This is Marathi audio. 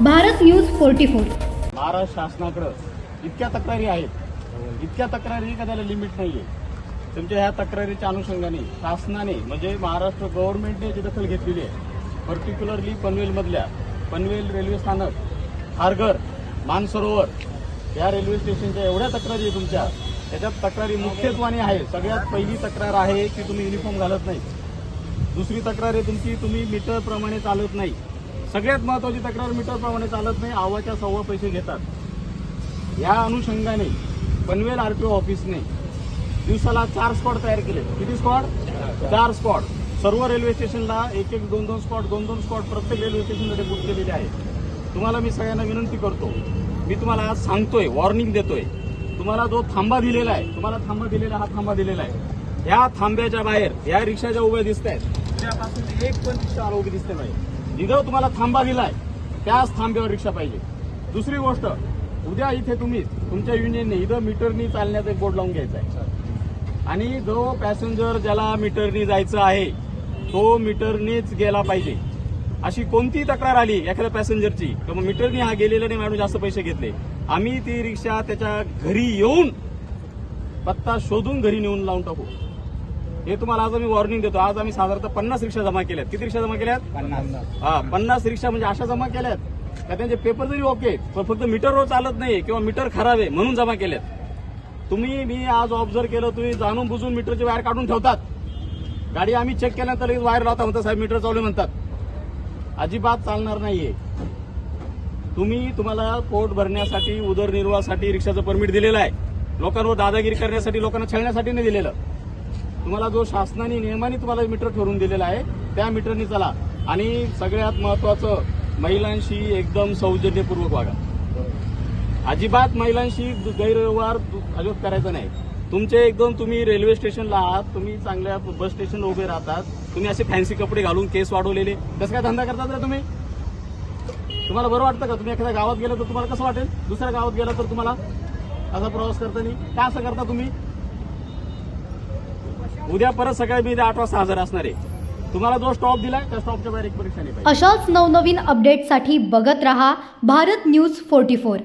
भारत न्यूज 44। महाराष्ट्र शासनाकडे इतक्या तक्रारी आहेत, इतक्या तक्रारी का त्याला लिमिट नाहीये. तुमच्या ह्या तक्रारीच्या अनुषंगाने शासनाने म्हणजे महाराष्ट्र गव्हर्नमेंटने याची दखल घेतलेली आहे. पर्टिक्युलरली पनवेलमधल्या पनवेल रेल्वे स्थानक, खारघर, मानसरोवर या रेल्वे स्टेशनच्या एवढ्या तक्रारी आहे तुमच्या. त्याच्यात तक्रारी मुख्यत्वाने आहे. सगळ्यात पहिली तक्रार आहे की तुम्ही युनिफॉर्म घालत नाही. दुसरी तक्रार आहे तुमची, तुम्ही मीटरप्रमाणे चालत नाही. सगळ्यात महत्वाची तक्रार मीटरप्रमाणे चालत नाही, आवाच्या सव्वा पैसे घेतात. या अनुषंगाने पनवेल आरटीओ ऑफिसने दिवसाला 4 स्पॉट तयार केले. किती स्पॉट? 4 स्पॉट. सर्व रेल्वे स्टेशनला 1-1, 2-2 स्पॉट, 2-2 स्पॉट प्रत्येक रेल्वे स्टेशनमध्ये बुक केलेले आहे. तुम्हाला मी सगळ्यांना विनंती करतो, मी तुम्हाला आज सांगतोय, वॉर्निंग देतोय. तुम्हाला जो थांबा दिलेला आहे, तुम्हाला थांबा दिलेला हा थांबा दिलेला आहे. या थांब्याच्या बाहेर या रिक्षाच्या उभ्या दिसत आहेत. त्यापासून एक पण रिक्षा उभी दिसते पाहिजे. जिथं तुम्हाला थांबा दिलाय त्याच थांब्यावर रिक्षा पाहिजे. दुसरी गोष्ट, उद्या इथे तुम्ही तुमच्या युनियनने इथं मीटरनी चालण्याचा एक बोर्ड लावून घ्यायचा आहे आणि जो पॅसेंजर ज्याला मीटरनी जायचं आहे तो मीटरनीच गेला पाहिजे. अशी कोणती तक्रार आली एखाद्या पॅसेंजरची किंवा मीटरनी हा गेलेला नाही, मॅडम जास्त पैसे घेतले, आम्ही ती रिक्षा त्याच्या घरी येऊन पत्ता शोधून घरी नेऊन लावून टाकू. हे तुम्हाला आज आम्ही वॉर्निंग देतो. आज आम्ही साधारणतः 50 रिक्षा जमा केल्यात. किती रिक्षा जमा केल्यात? 50 रिक्षा म्हणजे अशा जमा केल्यात का त्यांचे पेपर जरी ओके पण फक्त मीटरवर चालत नाही किंवा मीटर खराब आहे म्हणून जमा केल्यात. तुम्ही मी आज ऑब्झर्व केलं, तुम्ही जाणून बुजून मीटरचे वायर काढून ठेवतात. गाडी आम्ही चेक केल्यानंतर लगेच वायर लावता म्हणतात साहेब मीटर चालू म्हणतात. अजिबात चालणार नाहीये. तुम्हाला पोट भरण्यासाठी उदरनिर्वाहासाठी रिक्षाचं परमिट दिलेलं आहे. लोकांवर दादागिरी करण्यासाठी, लोकांना छळण्यासाठी नाही दिलेलं. तुम्हाला जो शासनाने नियमाने तुम्हाला मीटर ठरवून दिलेला आहे त्या मीटरनी चला. आणि सगळ्यात महत्वाचं, महिलांशी एकदम सौजन्यपूर्वक वागा. अजिबात महिलांशी गैरव्यवहार अजिबात करायचा नाही. तुमचे एकदम तुम्ही रेल्वे स्टेशनला आहात, तुम्ही चांगल्या बस स्टेशनला उभे राहतात, तुम्ही असे फॅन्सी कपडे घालून केस वाढवलेले कसं काय धंदा करतात रे तुम्ही? तुम्हाला बरं वाटतं का? तुम्ही एखाद्या गावात गेलं तर तुम्हाला कसं वाटेल? दुसऱ्या गावात गेला तर तुम्हाला असा प्रवास करता नाही का? असं करता तुम्ही? उद्या परत सकाळी मी 8 वाजता हजर असणार आहे. तुम्हाला जो स्टॉप दिलाय त्या स्टॉपच्या बाहेर एक परीक्षा नाही पाहिजे. अशाच नवनवीन अपडेटसाठी बघत रहा भारत न्यूज 44।